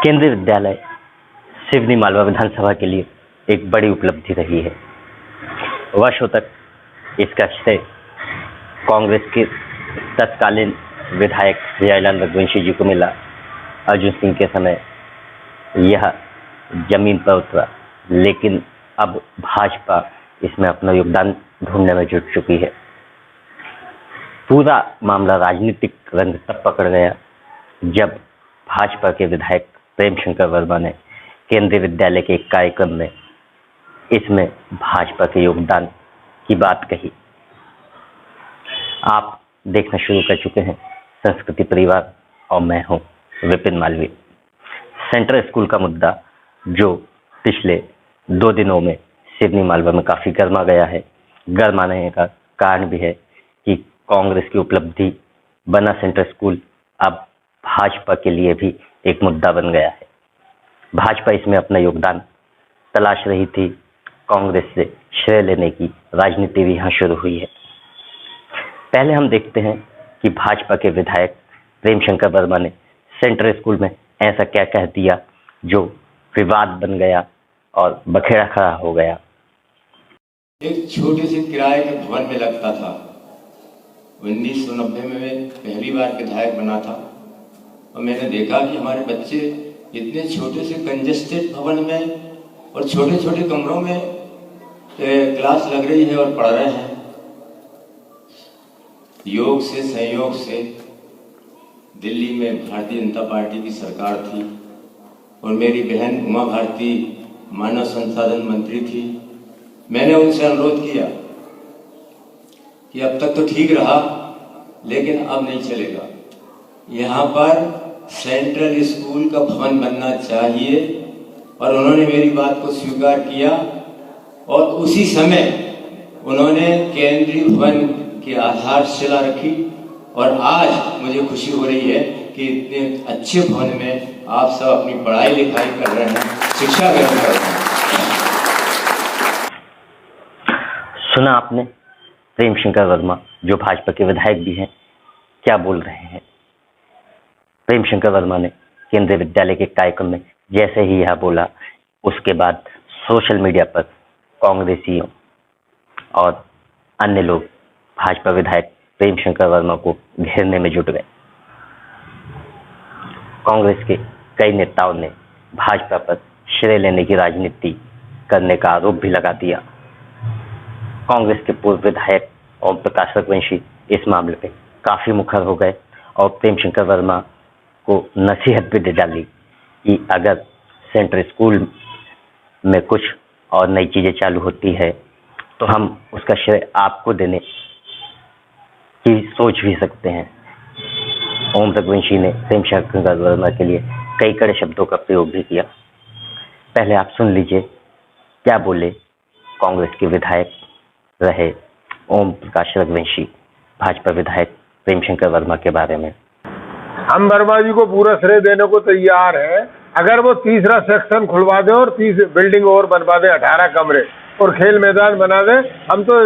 केंद्रीय विद्यालय सिवनी मालवा विधानसभा के लिए एक बड़ी उपलब्धि रही है। वर्षों तक इसका श्रेय कांग्रेस के तत्कालीन विधायक जयलाल रघुवंशी जी को मिला। अर्जुन सिंह के समय यह जमीन पर उतरा, लेकिन अब भाजपा इसमें अपना योगदान ढूंढने में जुट चुकी है। पूरा मामला राजनीतिक रंग तब पकड़ गया जब भाजपा के विधायक प्रेम शंकर वर्मा ने केंद्रीय विद्यालय के एक कार्यक्रम में इसमें भाजपा के योगदान की बात कही। आप देखना शुरू कर चुके हैं संस्कृति परिवार और मैं हूं विपिन मालवीय। सेंट्रल स्कूल का मुद्दा जो पिछले 2 दिनों में सिवनी मालवा में काफी गर्मा गया है। गर्माने का कारण भी है कि कांग्रेस की उपलब्धि बना सेंट्रल स्कूल अब भाजपा के लिए भी एक मुद्दा बन गया है। भाजपा इसमें अपना योगदान तलाश रही थी। कांग्रेस से श्रेय लेने की राजनीति भी यहाँ शुरू हुई है। पहले हम देखते हैं कि भाजपा के विधायक प्रेम शंकर वर्मा ने सेंट्रल स्कूल में ऐसा क्या कह दिया जो विवाद बन गया और बखेड़ा खड़ा हो गया। एक छोटे से किराए के भवन में लगता था। 1990 में मैं पहली बार विधायक बना था और मैंने देखा कि हमारे बच्चे इतने छोटे से कंजेस्टेड भवन में और छोटे छोटे कमरों में क्लास लग रही है और पढ़ रहे हैं। योग से संयोग से दिल्ली में भारतीय जनता पार्टी की सरकार थी और मेरी बहन उमा भारती मानव संसाधन मंत्री थी। मैंने उनसे अनुरोध किया कि अब तक तो ठीक रहा, लेकिन अब नहीं चलेगा। यहाँ पर सेंट्रल स्कूल का भवन बनना चाहिए और उन्होंने मेरी बात को स्वीकार किया और उसी समय उन्होंने केंद्रीय भवन की आधारशिला रखी। और आज मुझे खुशी हो रही है कि इतने अच्छे भवन में आप सब अपनी पढ़ाई लिखाई कर रहे हैं, शिक्षा ग्रहण कर रहे हैं। सुना आपने प्रेम शंकर वर्मा जो भाजपा के विधायक भी हैं क्या बोल रहे हैं। प्रेम शंकर वर्मा ने केंद्रीय विद्यालय के कार्यक्रम में जैसे ही यह बोला, उसके बाद सोशल मीडिया पर कांग्रेसियों और अन्य लोग भाजपा विधायक प्रेम शंकर वर्मा को घेरने में जुट गए। कांग्रेस के कई नेताओं ने भाजपा पर श्रेय लेने की राजनीति करने का आरोप भी लगा दिया। कांग्रेस के पूर्व विधायक ओम प्रकाश रघुवंशी इस मामले पे काफी मुखर हो गए और प्रेम शंकर वर्मा को नसीहत भी दे डाली कि अगर सेंट्रल स्कूल में कुछ और नई चीजें चालू होती है तो हम उसका श्रेय आपको देने की सोच भी सकते हैं। ओम रघुवंशी ने प्रेम शंकर वर्मा के लिए कई कड़े शब्दों का प्रयोग भी किया। पहले आप सुन लीजिए क्या बोले कांग्रेस के विधायक रहे ओम प्रकाश रघुवंशी भाजपा विधायक प्रेम शंकर वर्मा के बारे में। हम वर्मा जी को पूरा श्रेय देने को तैयार है। अगर वो तीसरा सेक्शन खुलवा दे और 30 बिल्डिंग और बनवा दे, 18 कमरे और खेल मैदान बना दे, हम तो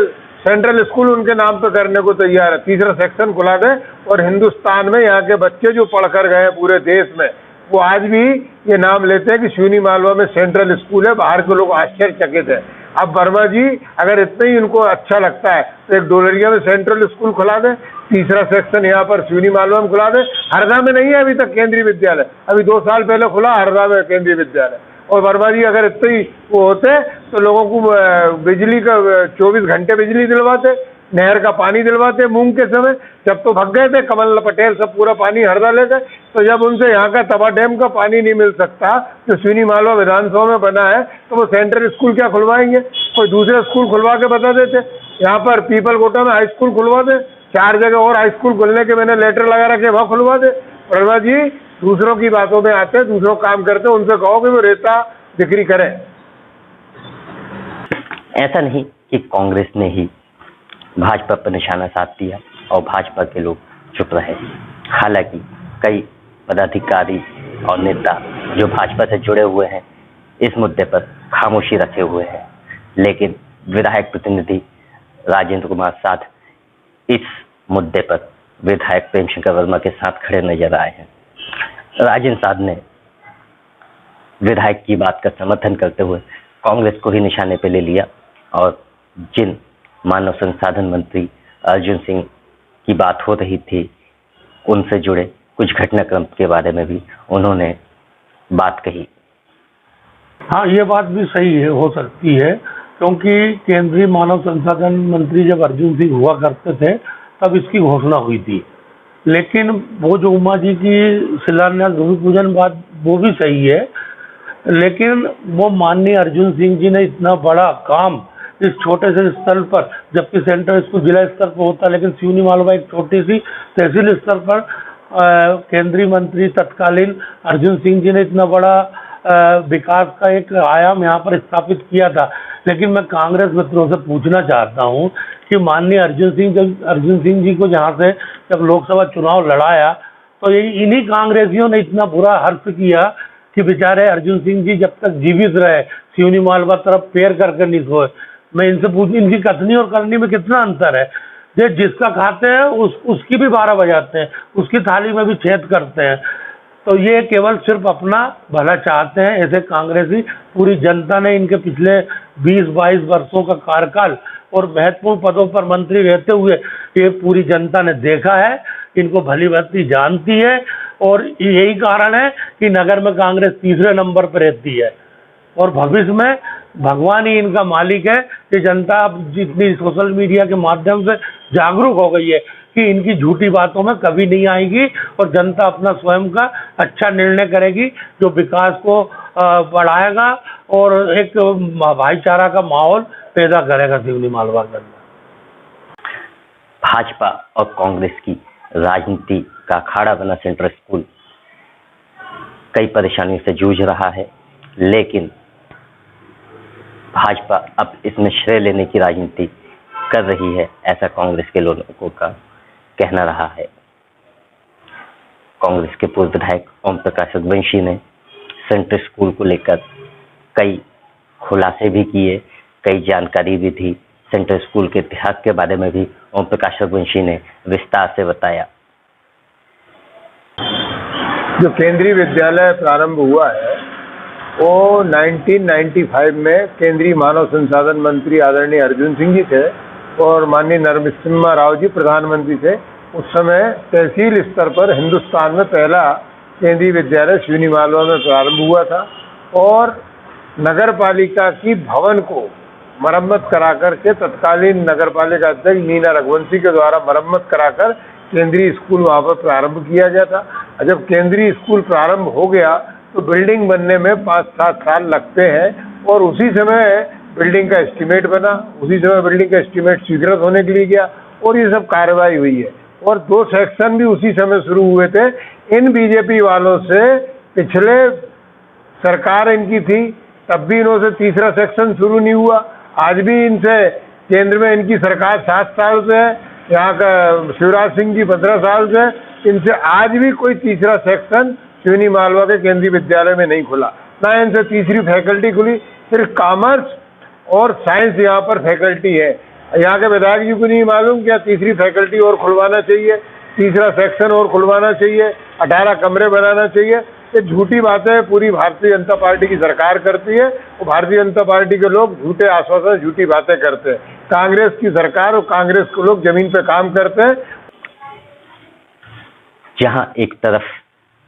सेंट्रल स्कूल उनके नाम पे करने को तैयार है। तीसरा सेक्शन खुला दे और हिंदुस्तान में यहाँ के बच्चे जो पढ़कर गए पूरे देश में, वो आज भी ये नाम लेते हैं कि सिवनी मालवा में सेंट्रल स्कूल है। बाहर के लोग आश्चर्यचकित है। अब वर्मा जी अगर इतना ही उनको अच्छा लगता है तो एक डोलरिया में सेंट्रल स्कूल खुला दे, तीसरा सेक्शन यहाँ पर सिवनी मालवा में खुला दे। हरदा में नहीं है अभी तक केंद्रीय विद्यालय, अभी 2 साल पहले खुला हरदा में केंद्रीय विद्यालय। और वर्मा जी अगर इतने ही वो होते तो लोगों को बिजली का 24 घंटे बिजली दिलवाते, नहर का पानी दिलवाते। मूंग के समय जब तो भग गए थे कमल पटेल सब पूरा पानी हरदा ले गए, तो जब उनसे यहाँ का तवा डैम का पानी नहीं मिल सकता जो सिवनी मालवा विधानसभा में बना है, तो वो सेंट्रल स्कूल क्या खुलवाएंगे? कोई दूसरा स्कूल खुलवा के बता देते। यहाँ पर पीपल कोटा में हाई स्कूल खुलवा दे, 4 जगह और हाई स्कूल खुलने के मैंने लेटर लगा रखे, वहाँ खुलवा दे। वर्मा जी दूसरों की बातों में आते, दूसरों काम करते, उनसे कहो कि वो रेता बिक्री करें। ऐसा नहीं कि कांग्रेस ने ही भाजपा पर निशाना साध दिया और भाजपा के लोग चुप रहे। हालांकि कई पदाधिकारी और नेता जो भाजपा से जुड़े हुए हैं इस मुद्दे पर खामोशी रखे हुए हैं, लेकिन विधायक प्रतिनिधि राजेंद्र कुमार साध इस मुद्दे पर विधायक प्रेम शंकर वर्मा के साथ खड़े नजर आए हैं। राजेंद्र साध ने विधायक की बात का समर्थन करते हुए कांग्रेस को ही निशाने पर ले लिया और जिन मानव संसाधन मंत्री अर्जुन सिंह की बात हो रही थी उनसे जुड़े कुछ घटनाक्रम के बारे में भी उन्होंने बात कही। हाँ, ये बात भी सही है, हो सकती है, क्योंकि केंद्रीय मानव संसाधन मंत्री जब अर्जुन सिंह हुआ करते थे तब इसकी घोषणा हुई थी। लेकिन वो जो उमा जी की शिलान्यास भूमि पूजन बात वो भी सही है, लेकिन वो माननीय अर्जुन सिंह जी ने इतना बड़ा काम इस छोटे से स्थल पर, जबकि सेंट्रल स्कूल जिला स्तर पर होता है, लेकिन सिवनी मालवा एक छोटी सी तहसील स्तर पर केंद्रीय मंत्री तत्कालीन अर्जुन सिंह जी ने इतना बड़ा विकास का एक आयाम यहाँ पर स्थापित किया था। लेकिन मैं कांग्रेस मित्रों से पूछना चाहता हूँ कि माननीय अर्जुन सिंह जी को जहाँ से जब लोकसभा चुनाव लड़ाया तो ये इन्हीं कांग्रेसियों ने इतना बुरा हर्ष किया कि बेचारे अर्जुन सिंह जी जब तक जीवित रहे सिवनी मालवा तरफ पैर करके नहीं सोए। मैं इनसे पूछ, इनकी कथनी और करनी में कितना अंतर है? ये जिसका खाते हैं उसकी भी 12 बजाते हैं, उसकी थाली में भी छेद करते हैं। तो ये केवल सिर्फ अपना भला चाहते हैं। ऐसे कांग्रेसी पूरी जनता ने इनके पिछले 20-22 वर्षों का कार्यकाल और महत्वपूर्ण पदों पर मंत्री रहते हुए ये पूरी जनता ने देखा है, इनको भली भांति जानती है और यही कारण है कि नगर में कांग्रेस तीसरे नंबर पर रहती है और भविष्य में भगवान ही इनका मालिक है। कि जनता अब जितनी सोशल मीडिया के माध्यम से जागरूक हो गई है कि इनकी झूठी बातों में कभी नहीं आएगी और जनता अपना स्वयं का अच्छा निर्णय करेगी जो विकास को बढ़ाएगा और एक भाईचारा का माहौल पैदा करेगा सिवनी मालवा के अंदर। भाजपा और कांग्रेस की राजनीति का अखाड़ा बना सेंट्रल स्कूल कई परेशानियों से जूझ रहा है, लेकिन भाजपा अब इसमें श्रेय लेने की राजनीति कर रही है, ऐसा कांग्रेस के लोगों का कहना रहा है। कांग्रेस के पूर्व विधायक ओम प्रकाश रघुवंशी ने सेंट्रल स्कूल को लेकर कई खुलासे भी किए, कई जानकारी भी दी। सेंट्रल स्कूल के इतिहास के बारे में भी ओम प्रकाश रघुवंशी ने विस्तार से बताया। जो केंद्रीय विद्यालय प्रारंभ हुआ है वो 1995 में केंद्रीय मानव संसाधन मंत्री आदरणीय अर्जुन सिंह जी थे और माननीय नरसिम्हा राव जी प्रधानमंत्री थे। उस समय तहसील स्तर पर हिंदुस्तान में पहला केंद्रीय विद्यालय सिवनी मालवा में प्रारंभ हुआ था और नगर पालिका की भवन को मरम्मत कराकर के तत्कालीन नगर पालिका अध्यक्ष मीना रघुवंशी के द्वारा मरम्मत कराकर केंद्रीय स्कूल वहाँ पर प्रारंभ किया गया था। जब केंद्रीय स्कूल प्रारंभ हो गया तो बिल्डिंग बनने में 5-7 साल लगते हैं और उसी समय बिल्डिंग का एस्टीमेट बना, उसी समय बिल्डिंग का एस्टीमेट स्वीकृत होने के लिए गया और ये सब कार्रवाई हुई है और 2 सेक्शन भी उसी समय शुरू हुए थे। इन बीजेपी वालों से पिछले सरकार इनकी थी तब भी इन्हों से तीसरा सेक्शन शुरू नहीं हुआ। आज भी इनसे केंद्र में इनकी सरकार 7 साल से है, यहाँ का शिवराज सिंह जी 15 साल से, इनसे आज भी कोई तीसरा सेक्शन सिवनी मालवा के केंद्रीय विद्यालय में नहीं खुला, ना इनसे तीसरी फैकल्टी खुली। सिर्फ कॉमर्स और साइंस यहाँ पर फैकल्टी है। यहाँ के विधायक जी को नहीं मालूम क्या तीसरी फैकल्टी और खुलवाना चाहिए, तीसरा सेक्शन और खुलवाना चाहिए, 18 कमरे बनाना चाहिए। ये झूठी बातें पूरी भारतीय जनता पार्टी की सरकार करती है और भारतीय जनता पार्टी के लोग झूठे आश्वासन झूठी बातें करते हैं। कांग्रेस की सरकार और कांग्रेस के लोग जमीन पे काम करते हैं। जहां एक तरफ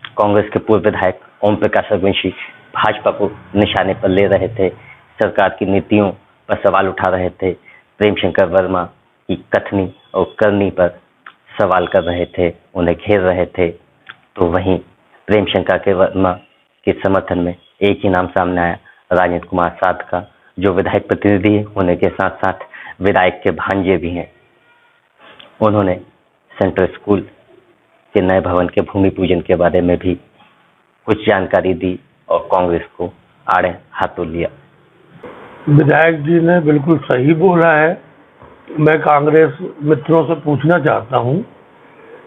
कांग्रेस के पूर्व विधायक ओम प्रकाश रघुवंशी भाजपा को निशाने पर ले रहे थे, सरकार की नीतियों पर सवाल उठा रहे थे, प्रेम शंकर वर्मा की कथनी और करनी पर सवाल कर रहे थे, उन्हें घेर रहे थे, तो वहीं प्रेम शंकर के वर्मा के समर्थन में एक ही नाम सामने आया, राजेंद्र कुमार साध का, जो विधायक प्रतिनिधि होने के साथ साथ विधायक के भांजे भी हैं। उन्होंने सेंट्रल स्कूल के नए भवन के भूमि पूजन के बारे में भी कुछ जानकारी दी और कांग्रेस को आड़े हाथों लिया। विधायक जी ने बिल्कुल सही बोला है। मैं कांग्रेस मित्रों से पूछना चाहता हूं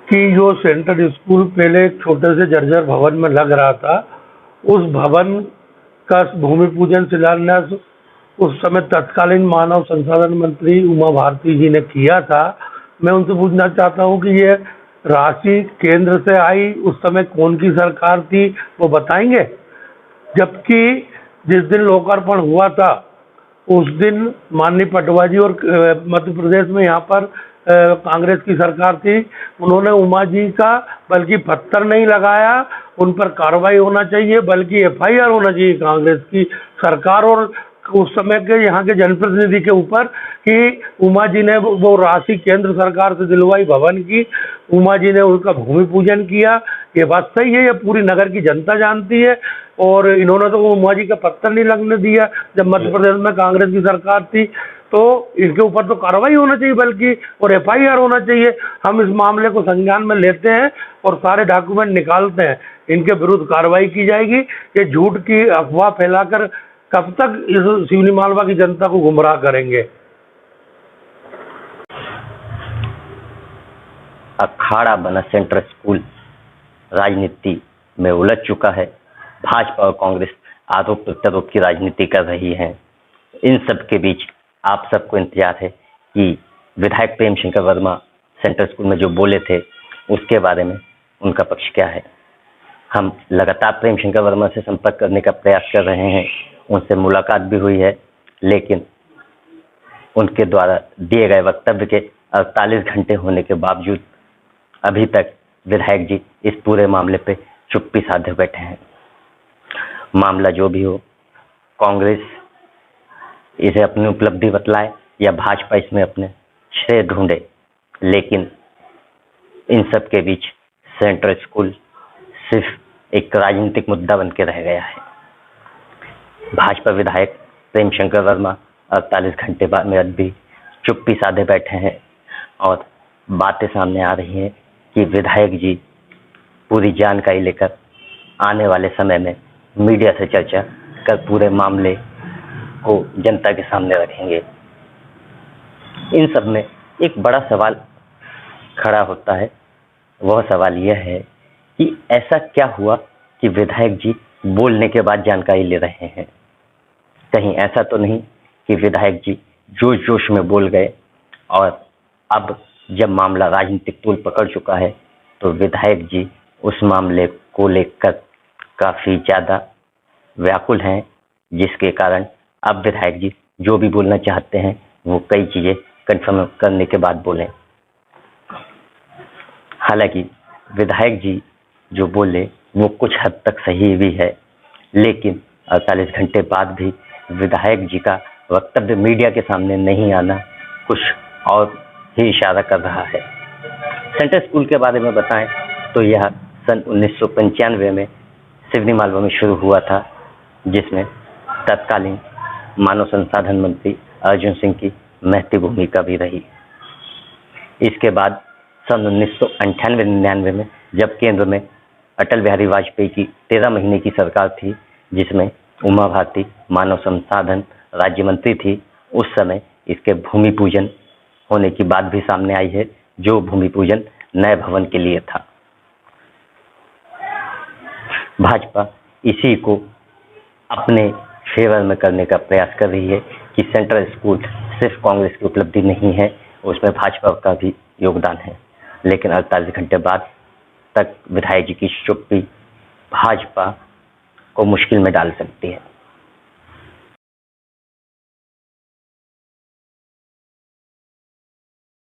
कि जो सेंट्रल स्कूल पहले एक छोटे से जर्जर भवन में लग रहा था, उस भवन का भूमि पूजन शिलान्यास उस समय तत्कालीन मानव संसाधन मंत्री उमा भारती जी ने किया था। मैं उनसे पूछना चाहता हूं कि ये राशि केंद्र से आई, उस समय कौन की सरकार थी, वो बताएंगे? जबकि जिस दिन लोकार्पण हुआ था उस दिन माननीय पटवा जी और मध्य प्रदेश में यहाँ पर कांग्रेस की सरकार थी, उन्होंने उमा जी का बल्कि पत्थर नहीं लगाया, उन पर कार्रवाई होना चाहिए, बल्कि एफआईआर होना चाहिए कांग्रेस की सरकार और उस समय के यहाँ के जनप्रतिनिधि के ऊपर कि उमा जी ने वो राशि केंद्र सरकार से दिलवाई भवन की, उमा जी ने उनका भूमि पूजन किया। ये बात सही है, ये पूरी नगर की जनता जानती है। और इन्होंने तो उमा जी का पत्थर नहीं लगने दिया जब मध्य प्रदेश में कांग्रेस की सरकार थी, तो इनके ऊपर तो कार्रवाई होना चाहिए बल्कि, और एफआईआर होना चाहिए। हम इस मामले को संज्ञान में लेते हैं और सारे डॉक्यूमेंट निकालते हैं, इनके विरुद्ध कार्रवाई की जाएगी। ये झूठ की अफवाह फैलाकर कब तक इस सिवनी मालवा की जनता को गुमराह करेंगे। अखाड़ा बना सेंट्रल स्कूल राजनीति में उलझ चुका है। भाजपा और कांग्रेस आरोप प्रत्यारोप की राजनीति कर रही है। इन सब के बीच आप सबको इंतजार है कि विधायक प्रेम शंकर वर्मा सेंट्रल स्कूल में जो बोले थे उसके बारे में उनका पक्ष क्या है। हम लगातार प्रेम शंकर वर्मा से संपर्क करने का प्रयास कर रहे हैं, उनसे मुलाकात भी हुई है, लेकिन उनके द्वारा दिए गए वक्तव्य के 48 घंटे होने के बावजूद अभी तक विधायक जी इस पूरे मामले पे चुप्पी साधे बैठे हैं। मामला जो भी हो, कांग्रेस इसे अपनी उपलब्धि बतलाए या भाजपा इसमें अपने श्रेय ढूंढे, लेकिन इन सब के बीच सेंट्रल स्कूल सिर्फ एक राजनीतिक मुद्दा बन के रह गया है। भाजपा विधायक प्रेम शंकर वर्मा 48 घंटे बाद में अब भी चुप्पी साधे बैठे हैं और बातें सामने आ रही हैं कि विधायक जी पूरी जानकारी लेकर आने वाले समय में मीडिया से चर्चा कर पूरे मामले को जनता के सामने रखेंगे। इन सब में एक बड़ा सवाल खड़ा होता है। वह सवाल यह है कि ऐसा क्या हुआ कि विधायक जी बोलने के बाद जानकारी ले रहे हैं। कहीं ऐसा तो नहीं कि विधायक जी जोश जोश में बोल गए और अब जब मामला राजनीतिक तूल पकड़ चुका है तो विधायक जी उस मामले को लेकर काफी ज्यादा व्याकुल हैं, जिसके कारण अब विधायक जी जो भी बोलना चाहते हैं वो कई चीजें कंफर्म करने के बाद बोलें। हालांकि विधायक जी जो बोले वो कुछ हद तक सही भी है, लेकिन 48 घंटे बाद भी विधायक जी का वक्तव्य मीडिया के सामने नहीं आना कुछ और ही इशारा कर रहा है। सेंट्रल स्कूल के बारे में बताएं तो यह सन 1995 में सिवनी मालवा में शुरू हुआ था, जिसमें तत्कालीन मानव संसाधन मंत्री अर्जुन सिंह की महती भूमिका भी रही। इसके बाद सन 1998-99 में जब केंद्र में अटल बिहारी वाजपेयी की 13 महीने की सरकार थी, जिसमें उमा भारती मानव संसाधन राज्य मंत्री थी, उस समय इसके भूमि पूजन होने की बात भी सामने आई है, जो भूमि पूजन नए भवन के लिए था। भाजपा इसी को अपने फेवर में करने का प्रयास कर रही है कि सेंट्रल स्कूल सिर्फ कांग्रेस की उपलब्धि नहीं है, उसमें भाजपा का भी योगदान है। लेकिन 48 घंटे बाद तक विधायक जी की चुप्पी भाजपा को मुश्किल में डाल सकती है।